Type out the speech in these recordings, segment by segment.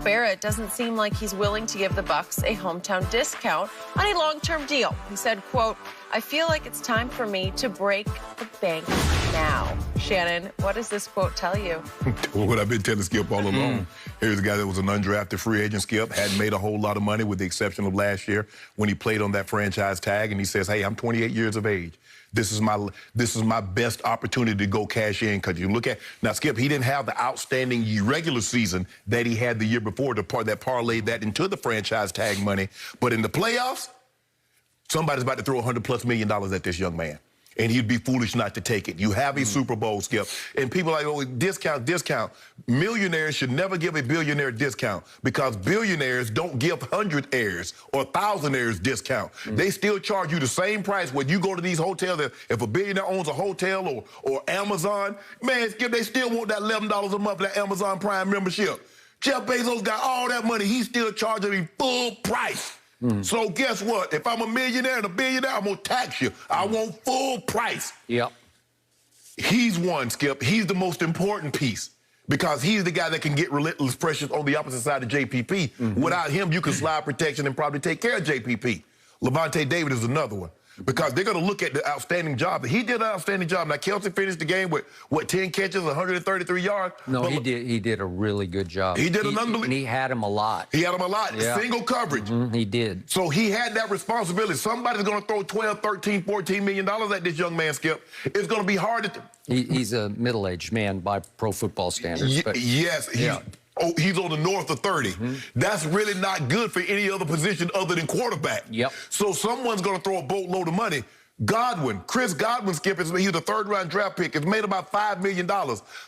Barrett doesn't seem like he's willing to give the Bucs a hometown discount on a long-term deal. He said, quote, "I feel like it's time for me to break the bank now." Shannon, what does this quote tell you? What I've been telling Skip all along. Here's a guy that was an undrafted free agent, Skip, hadn't made a whole lot of money with the exception of last year when he played on that franchise tag, and he says, hey, I'm 28 years of age. This is my best opportunity to go cash in, because you look at, now Skip, he didn't have the outstanding regular season that he had the year before that parlayed that into the franchise tag money. But in the playoffs, somebody's about to throw $100+ million at this young man. And he'd be foolish not to take it. You have a Super Bowl, Skip. And people are like, oh, discount. Millionaires should never give a billionaire discount, because billionaires don't give hundredaires or thousandaires discount. They still charge you the same price when you go to these hotels. If a billionaire owns a hotel or Amazon, man, Skip, they still want that $11 a month, that Amazon Prime membership. Jeff Bezos got all that money. He's still charging me full price. So guess what? If I'm a millionaire and a billionaire, I'm going to tax you. I want full price. Yep. He's one, Skip. He's the most important piece, because he's the guy that can get relentless pressures on the opposite side of JPP. Without him, you can slide protection and probably take care of JPP. Levante David is another one, because they're going to look at the outstanding job. He did an outstanding job. Now, Kelsey finished the game with, what, 10 catches, 133 yards? No, he did a really good job. He did an unbelievable... And he had him a lot. He had him a lot. Yeah. Single coverage. He did. So he had that responsibility. Somebody's going to throw $12, $13, $14 million at this young man, Skip. It's going to be hard to... He's a middle-aged man by pro football standards. Yes. He's on the north of 30. That's really not good for any other position other than quarterback. Yep. So someone's going to throw a boatload of money. Chris Godwin, Skip, he's a third-round draft pick. It's made about $5 million.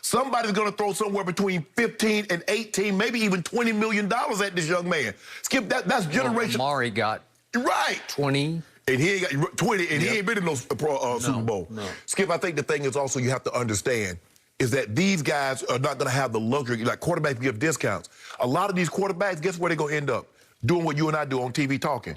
Somebody's going to throw somewhere between 15 and 18, maybe even $20 million at this young man. Skip, that's generation. Amari got 20. And he ain't got 20, and he ain't been in no Super Bowl. No. Skip, I think the thing is also you have to understand is that these guys are not going to have the luxury, like quarterbacks give discounts. A lot of these quarterbacks, guess where they're going to end up? Doing what you and I do on TV talking.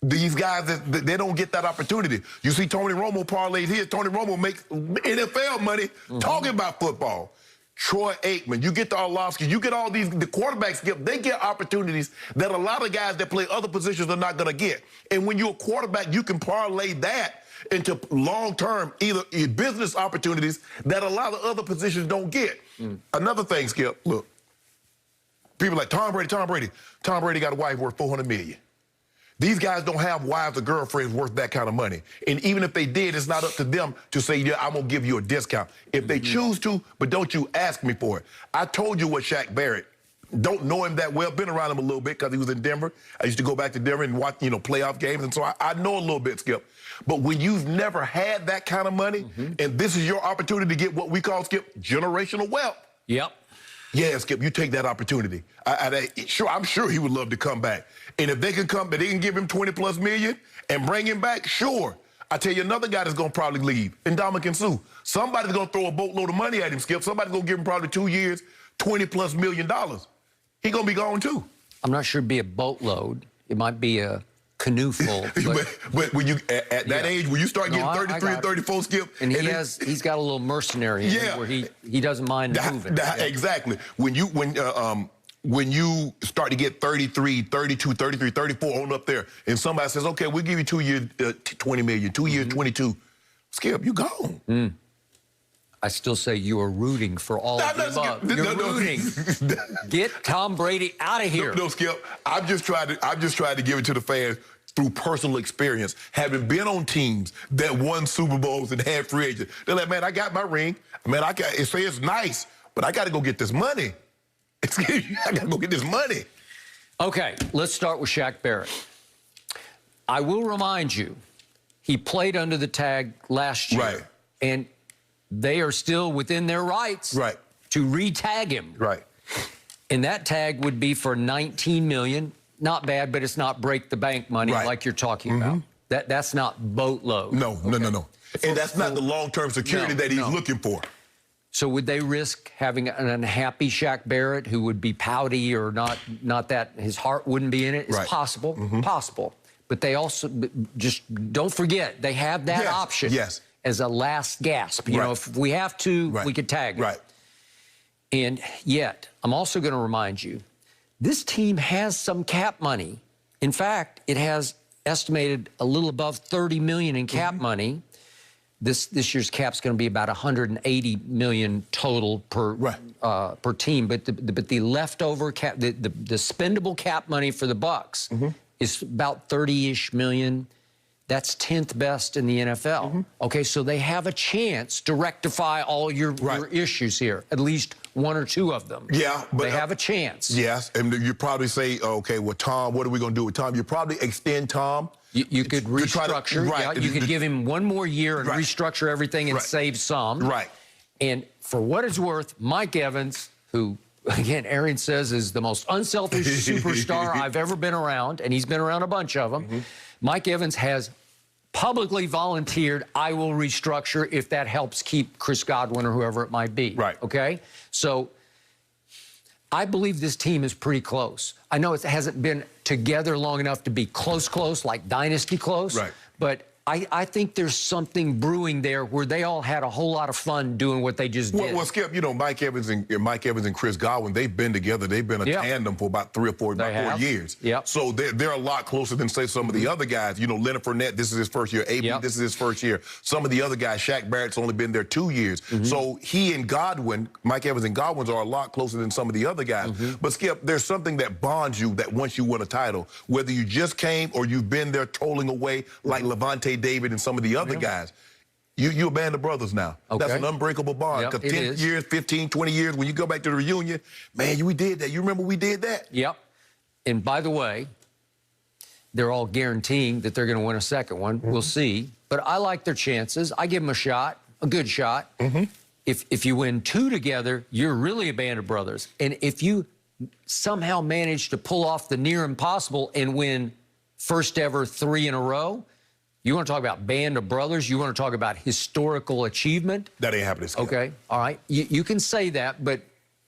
These guys, they don't get that opportunity. You see Tony Romo parlayed here. Tony Romo makes NFL money talking about football. Troy Aikman, you get the Orlovsky, you get all the quarterbacks, they get opportunities that a lot of guys that play other positions are not going to get. And when you're a quarterback, you can parlay that into long-term either business opportunities that a lot of other positions don't get. Another thing, Skip, look, people like Tom Brady. Tom Brady got a wife worth $400 million. These guys don't have wives or girlfriends worth that kind of money. And even if they did, it's not up to them to say, yeah, I'm going to give you a discount. If they choose to, but don't you ask me for it. I told you what Shaq Barrett, don't know him that well, been around him a little bit because he was in Denver. I used to go back to Denver and watch, playoff games, and so I know a little bit, Skip. But when you've never had that kind of money, and this is your opportunity to get what we call, Skip, generational wealth. Yep. Yeah, Skip, you take that opportunity. I'm sure he would love to come back. And if they can come, they can give him $20+ million and bring him back, sure. I tell you another guy that's going to probably leave, Ndamukong Suh. Somebody's going to throw a boatload of money at him, Skip. Somebody's going to give him probably 2 years, $20+ million. He's going to be gone, too. I'm not sure it'd be a boatload. It might be a canoe full. But when you, at that age, when you start getting 33 and 34, Skip. And he's got a little mercenary in him where he doesn't mind moving. Exactly. When you start to get 33, 32, 33, 34 on up there, and somebody says, okay, we'll give you 2 years, $20 million, 2 years, 22, Skip, you gone. I still say you are rooting for all of the above. You're rooting. Get Tom Brady out of here. No, Skip. I've just tried to give it to the fans through personal experience, having been on teams that won Super Bowls and had free agents. They're like, man, I got my ring. Man, it's nice, but I got to go get this money. Excuse me, I got to go get this money. Okay, let's start with Shaq Barrett. I will remind you, he played under the tag last year. Right. And they are still within their rights to re-tag him. Right. And that tag would be for $19 million. Not bad, but it's not break the bank money like you're talking about. That's not boatload. No. And that's not the long-term security that he's looking for. So would they risk having an unhappy Shaq Barrett who would be pouty or not that his heart wouldn't be in it? It's possible, possible. But they also, just don't forget, they have that option as a last gasp. You know, if we have to, we could tag him. And yet, I'm also going to remind you this team has some cap money. In fact, it has estimated a little above $30 million in cap money. This year's cap's going to be about $180 million total per team. But the leftover cap, the spendable cap money for the Bucs is about 30-ish million. That's 10th best in the NFL. Okay, so they have a chance to rectify all your issues here, at least one or two of them. Yeah, but they have a chance. Yes, and you probably say, okay, well, Tom, what are we going to do with Tom? You probably extend Tom. You could restructure. You could give him one more year and restructure everything and save some. Right. And for what it's worth, Mike Evans, who, again, Aaron says is the most unselfish superstar I've ever been around, and he's been around a bunch of them. Mike Evans has publicly volunteered, I will restructure if that helps keep Chris Godwin or whoever it might be. Right. Okay? So I believe this team is pretty close. I know it hasn't been together long enough to be close, like dynasty close. Right. But I think there's something brewing there where they all had a whole lot of fun doing what they just did. Well, Skip, you know, Mike Evans and Chris Godwin, they've been together. They've been a tandem for about 3 or 4 years. Yep. So they're a lot closer than, say, some of the other guys. You know, Leonard Fournette, this is his first year. AB, this is his first year. Some of the other guys, Shaq Barrett's only been there 2 years. So he and Godwin, Mike Evans and Godwin, are a lot closer than some of the other guys. But, Skip, there's something that bonds you that once you win a title, whether you just came or you've been there trolling away like Levante David and some of the other guys, you're a band of brothers now. That's an unbreakable bond. Because 10 years, 15, 20 years, when you go back to the reunion, man, we did that. You remember we did that? Yep. And by the way, they're all guaranteeing that they're going to win a second one. We'll see. But I like their chances. I give them a shot, a good shot. If you win 2 together, you're really a band of brothers. And if you somehow manage to pull off the near impossible and win first ever 3 in a row, you want to talk about band of brothers? You want to talk about historical achievement? That ain't happening, Skip. Okay, all right. You can say that, but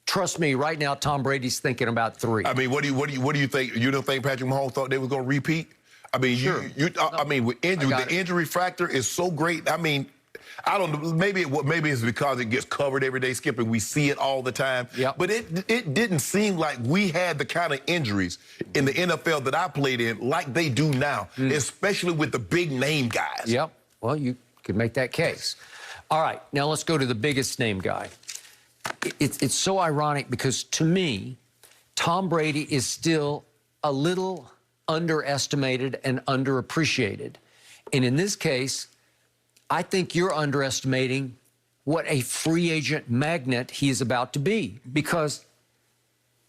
trust me, right now, Tom Brady's thinking about 3. I mean, what do you think? You don't think Patrick Mahomes thought they were going to repeat? I mean, I mean, with injury, the injury factor is so great. I mean, I don't know. Maybe it's because it gets covered every day, Skip, and we see it all the time. But it didn't seem like we had the kind of injuries in the NFL that I played in like they do now, especially with the big name guys. Yep. Well, you could make that case. All right. Now let's go to the biggest name guy. It's so ironic because to me, Tom Brady is still a little underestimated and underappreciated. And in this case, I think you're underestimating what a free agent magnet he is about to be, because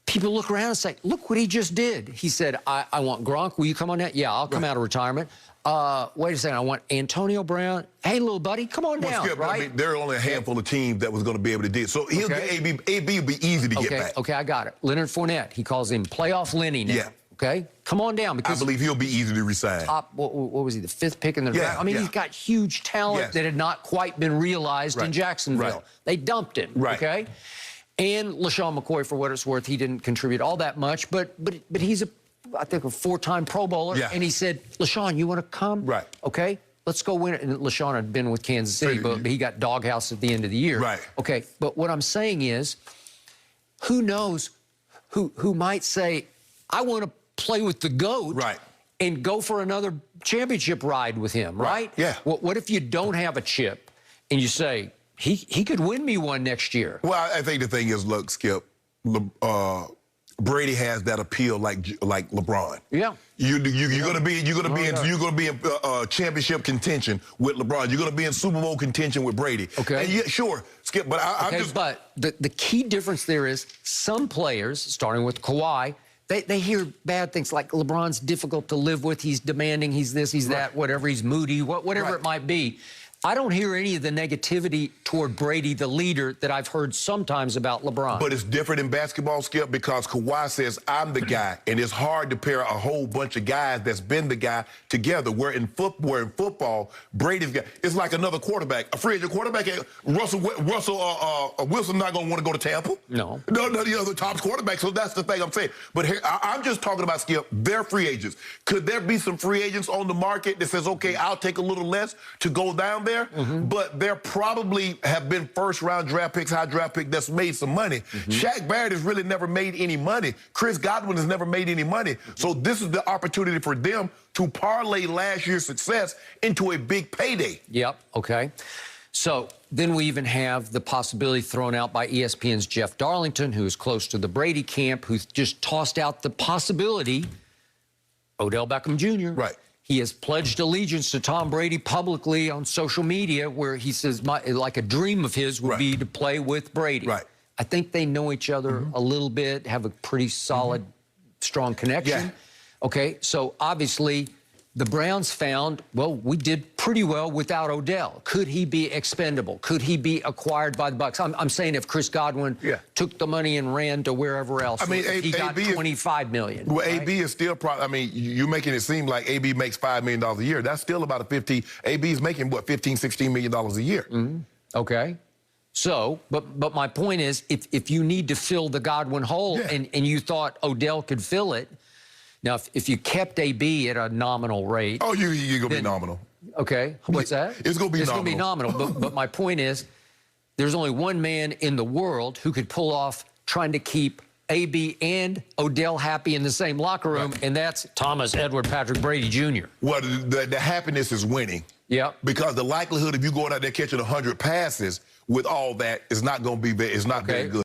people look around and say, look what he just did. He said, I want Gronk. Will you come on that? Yeah, I'll come out of retirement. Wait a second. I want Antonio Brown. Hey, little buddy, come on down, Skip, right? I mean, there are only a handful of teams that was going to be able to do it. So he'll get AB will be easy to get back. Okay, I got it. Leonard Fournette. He calls him Playoff Lenny now. Yeah. Okay, come on down, because I believe he'll be easy to resign. Top, what was he, the 5th pick in the draft? I mean, he's got huge talent that had not quite been realized in Jacksonville. They dumped him, okay? And LaShawn McCoy, for what it's worth, he didn't contribute all that much, but he's I think a 4-time Pro Bowler. And he said, LaShawn, you want to come? Okay, let's go win it. And LaShawn had been with Kansas City, but he got doghouse at the end of the year. Okay, but what I'm saying is, who knows who might say, I want to play with the GOAT and go for another championship ride with him, right? What if you don't have a chip and you say, he could win me one next year? Well, I think the thing is, look, Skip, Brady has that appeal like LeBron. You're gonna be in championship contention with LeBron. You're gonna be in Super Bowl contention with Brady. And sure, Skip, but but the key difference there is some players, starting with Kawhi, they hear bad things like LeBron's difficult to live with, he's demanding, he's this, he's that, whatever, he's moody, whatever it might be. I don't hear any of the negativity toward Brady, the leader, that I've heard sometimes about LeBron. But it's different in basketball, Skip, because Kawhi says, I'm the guy, and it's hard to pair a whole bunch of guys that's been the guy together. Where in football, Brady's got, it's like another quarterback, a free agent quarterback. Russell Wilson not going to want to go to Tampa. No. None of the other top quarterbacks, so that's the thing I'm saying. But here, I'm just talking about, Skip, they're free agents. Could there be some free agents on the market that says, okay, I'll take a little less to go down there? there, but there probably have been first-round draft picks, high draft pick that's made some money. Shaq Barrett has really never made any money. Chris Godwin has never made any money. So this is the opportunity for them to parlay last year's success into a big payday. Yep, okay. So then we even have the possibility thrown out by ESPN's Jeff Darlington, who is close to the Brady camp, who's just tossed out the possibility, Odell Beckham Jr. Right. He has pledged allegiance to Tom Brady publicly on social media, where he says, like a dream of his would be to play with Brady. Right. I think they know each other a little bit, have a pretty solid, strong connection. Yeah. Okay, so obviously the Browns found, well, we did pretty well without Odell. Could he be expendable? Could he be acquired by the Bucs? I'm saying if Chris Godwin took the money and ran to wherever else, I mean, he got $25 million. Well, right? AB is still probably, I mean, you're making it seem like AB makes $5 million a year. That's still about a 15, AB is making, what, $15, $16 million a year. Okay. So, but my point is, if you need to fill the Godwin hole and you thought Odell could fill it, now, if you kept AB at a nominal rate... Oh, you're going to be nominal. Okay. What's that? It's going to be nominal. It's going to be nominal. But my point is, there's only one man in the world who could pull off trying to keep AB and Odell happy in the same locker room, and that's Thomas Edward Patrick Brady Jr. Well, the happiness is winning. Yeah. Because the likelihood of you going out there catching 100 passes with all that is not going to be very, very good.